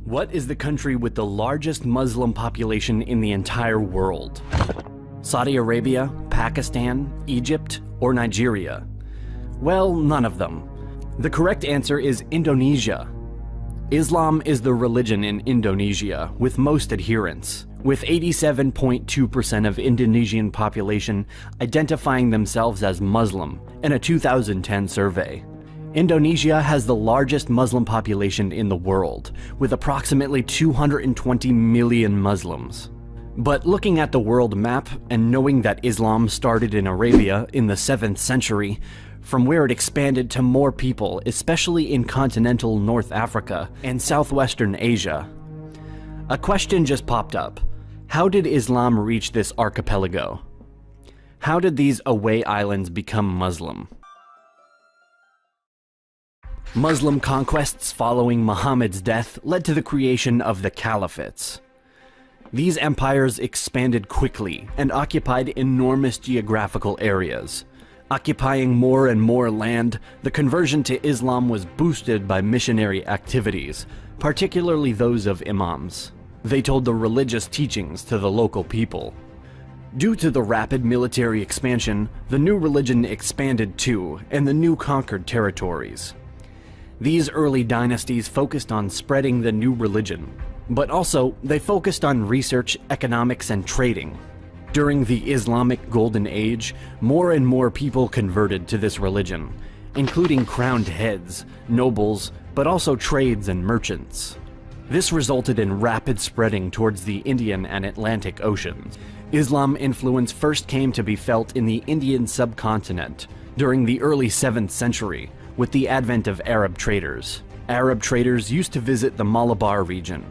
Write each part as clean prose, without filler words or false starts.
What is the country with the largest Muslim population in the entire world? Saudi Arabia, Pakistan, Egypt, or Nigeria? Well, none of them. The correct answer is Indonesia. Islam is the religion in Indonesia with most adherents, with 87.2% of Indonesian population identifying themselves as Muslim in a 2010 survey. Indonesia has the largest Muslim population in the world, with approximately 220 million Muslims. But looking at the world map and knowing that Islam started in Arabia in the 7th century, from where it expanded to more people, especially in continental North Africa and southwestern Asia, a question just popped up. How did Islam reach this archipelago? How did these away islands become Muslim? Muslim conquests following Muhammad's death led to the creation of the caliphates. These empires expanded quickly and occupied enormous geographical areas. Occupying more and more land, the conversion to Islam was boosted by missionary activities, particularly those of imams. They told the religious teachings to the local people. Due to the rapid military expansion, the new religion expanded too, and the new conquered territories. These early dynasties focused on spreading the new religion, but also they focused on research, economics, and trading. During the Islamic Golden Age, more and more people converted to this religion, including crowned heads, nobles, but also trades and merchants. This resulted in rapid spreading towards the Indian and Atlantic Oceans. Islam influence first came to be felt in the Indian subcontinent during the early 7th century, with the advent of Arab traders. Arab traders used to visit the Malabar region,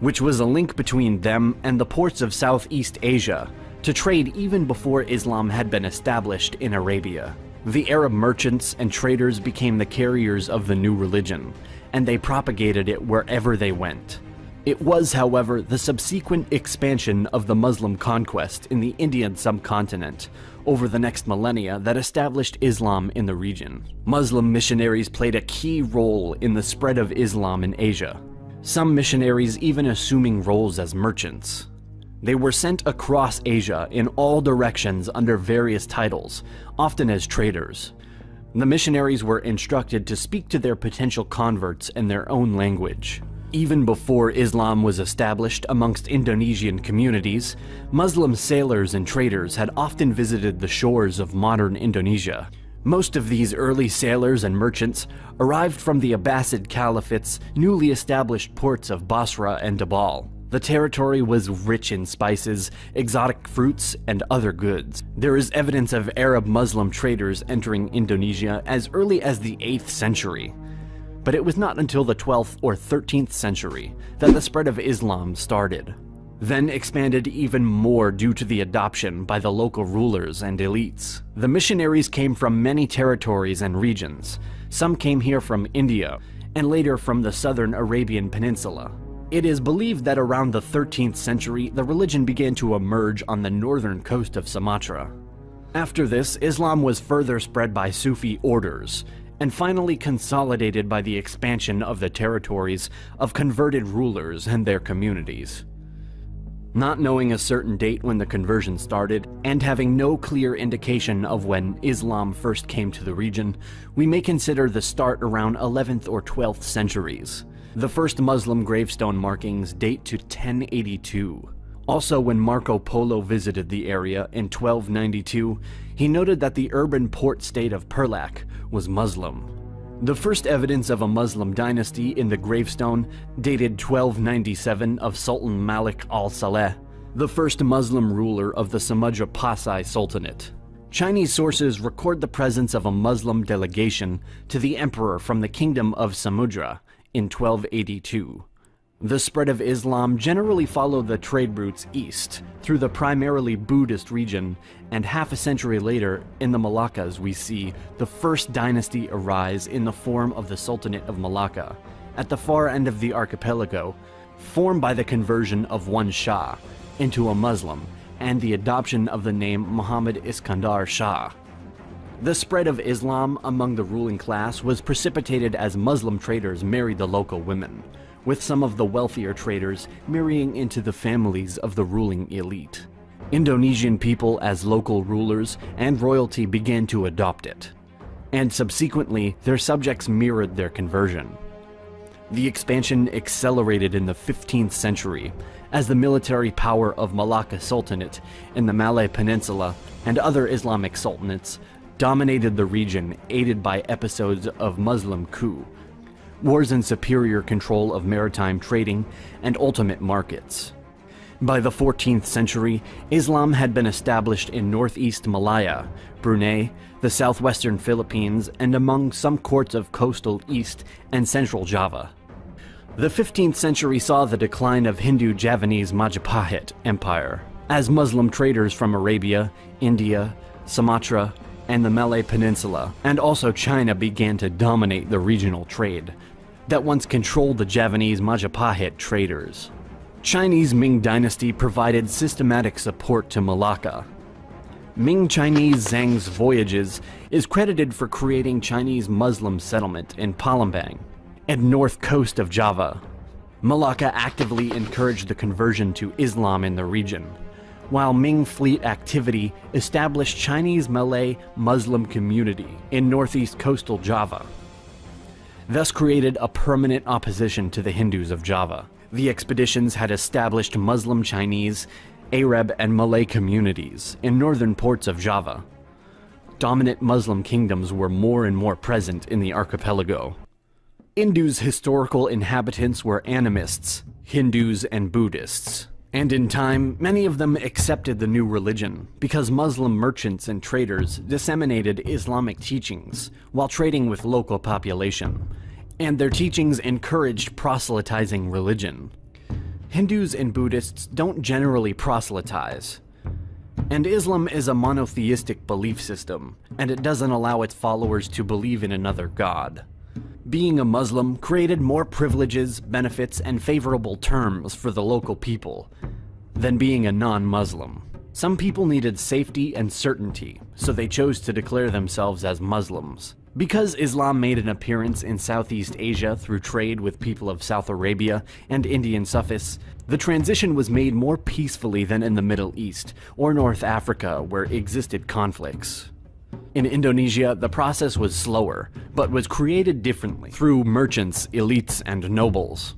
which was a link between them and the ports of Southeast Asia, to trade even before Islam had been established in Arabia. The Arab merchants and traders became the carriers of the new religion, and they propagated it wherever they went. It was, however, the subsequent expansion of the Muslim conquest in the Indian subcontinent over the next millennia that established Islam in the region. Muslim missionaries played a key role in the spread of Islam in Asia, some missionaries even assuming roles as merchants. They were sent across Asia in all directions under various titles, often as traders. The missionaries were instructed to speak to their potential converts in their own language. Even before Islam was established amongst Indonesian communities, Muslim sailors and traders had often visited the shores of modern Indonesia. Most of these early sailors and merchants arrived from the Abbasid Caliphate's newly established ports of Basra and Dabal. The territory was rich in spices, exotic fruits, and other goods. There is evidence of Arab Muslim traders entering Indonesia as early as the 8th century. But it was not until the 12th or 13th century that the spread of Islam started, then expanded even more due to the adoption by the local rulers and elites. The missionaries came from many territories and regions. Some came here from India, and later from the southern Arabian Peninsula. It is believed that around the 13th century, the religion began to emerge on the northern coast of Sumatra. After this, Islam was further spread by Sufi orders, and finally consolidated by the expansion of the territories of converted rulers and their communities. Not knowing a certain date when the conversion started, and having no clear indication of when Islam first came to the region, we may consider the start around 11th or 12th centuries. The first Muslim gravestone markings date to 1082. Also, when Marco Polo visited the area in 1292, he noted that the urban port state of Perlac was Muslim. The first evidence of a Muslim dynasty in the gravestone dated 1297 of Sultan Malik al-Saleh, the first Muslim ruler of the Samudra Pasai Sultanate. Chinese sources record the presence of a Muslim delegation to the emperor from the kingdom of Samudra in 1282. The spread of Islam generally followed the trade routes east, through the primarily Buddhist region, and half a century later, in the Malaccas we see the first dynasty arise in the form of the Sultanate of Malacca, at the far end of the archipelago, formed by the conversion of one Shah into a Muslim, and the adoption of the name Muhammad Iskandar Shah. The spread of Islam among the ruling class was precipitated as Muslim traders married the local women, with some of the wealthier traders marrying into the families of the ruling elite. Indonesian people as local rulers and royalty began to adopt it, and subsequently their subjects mirrored their conversion. The expansion accelerated in the 15th century as the military power of Malacca Sultanate in the Malay Peninsula and other Islamic sultanates dominated the region, aided by episodes of Muslim coup, wars and superior control of maritime trading and ultimate markets. By the 14th century, Islam had been established in northeast Malaya, Brunei, the southwestern Philippines, and among some courts of coastal East and Central Java. The 15th century saw the decline of Hindu-Javanese Majapahit Empire, as Muslim traders from Arabia, India, Sumatra, and the Malay Peninsula, and also China began to dominate the regional trade that once controlled the Javanese Majapahit traders. Chinese Ming dynasty provided systematic support to Malacca. Ming Chinese Zhang's voyages is credited for creating Chinese Muslim settlement in Palembang and north coast of Java. Malacca actively encouraged the conversion to Islam in the region, while Ming fleet activity established Chinese Malay Muslim community in northeast coastal Java, thus created a permanent opposition to the Hindus of Java. The expeditions had established Muslim Chinese, Arab, and Malay communities in northern ports of Java. Dominant Muslim kingdoms were more and more present in the archipelago. Indu's historical inhabitants were animists, Hindus, and Buddhists. And in time, many of them accepted the new religion because Muslim merchants and traders disseminated Islamic teachings while trading with local population, and their teachings encouraged proselytizing religion. Hindus and Buddhists don't generally proselytize, and Islam is a monotheistic belief system, and it doesn't allow its followers to believe in another god. Being a Muslim created more privileges, benefits, and favorable terms for the local people than being a non-Muslim. Some people needed safety and certainty, so they chose to declare themselves as Muslims. Because Islam made an appearance in Southeast Asia through trade with people of South Arabia and Indian Sufis, the transition was made more peacefully than in the Middle East or North Africa, where existed conflicts. In Indonesia, the process was slower, but was created differently through merchants, elites, and nobles.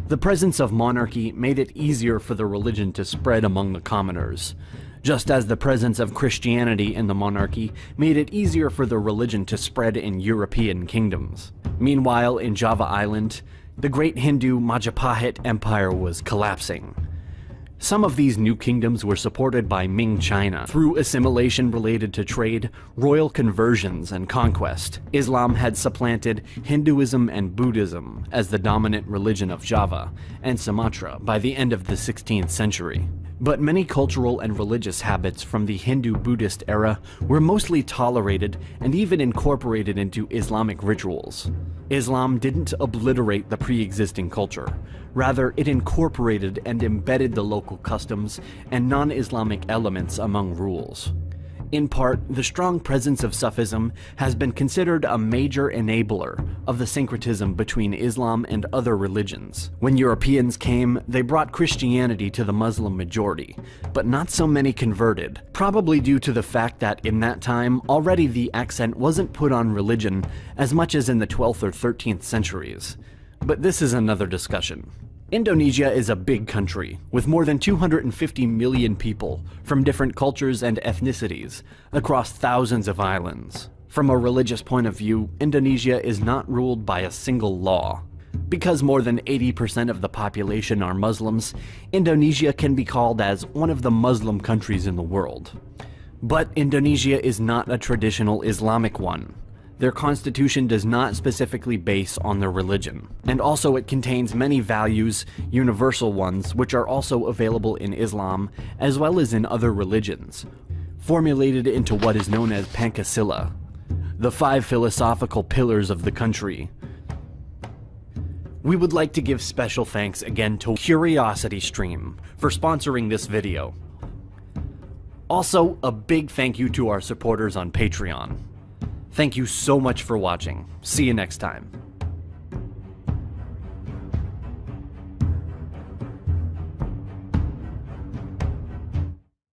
The presence of monarchy made it easier for the religion to spread among the commoners, just as the presence of Christianity in the monarchy made it easier for the religion to spread in European kingdoms. Meanwhile, in Java Island, the great Hindu Majapahit Empire was collapsing. Some of these new kingdoms were supported by Ming China. Through assimilation related to trade, royal conversions, and conquest, Islam had supplanted Hinduism and Buddhism as the dominant religion of Java and Sumatra by the end of the 16th century. But many cultural and religious habits from the Hindu-Buddhist era were mostly tolerated and even incorporated into Islamic rituals. Islam didn't obliterate the pre-existing culture. Rather, it incorporated and embedded the local customs and non-Islamic elements among rules. In part, the strong presence of Sufism has been considered a major enabler of the syncretism between Islam and other religions. When Europeans came, they brought Christianity to the Muslim majority, but not so many converted, probably due to the fact that in that time, already the accent wasn't put on religion as much as in the 12th or 13th centuries. But this is another discussion. Indonesia is a big country, with more than 250 million people from different cultures and ethnicities across thousands of islands. From a religious point of view, Indonesia is not ruled by a single law. Because more than 80% of the population are Muslims, Indonesia can be called as one of the Muslim countries in the world. But Indonesia is not a traditional Islamic one. Their constitution does not specifically base on their religion, and also it contains many values, universal ones, which are also available in Islam as well as in other religions, formulated into what is known as Pancasila, the 5 philosophical pillars of the country. We would like to give special thanks again to CuriosityStream for sponsoring this video. Also, a big thank you to our supporters on Patreon. Thank you so much for watching. See you next time.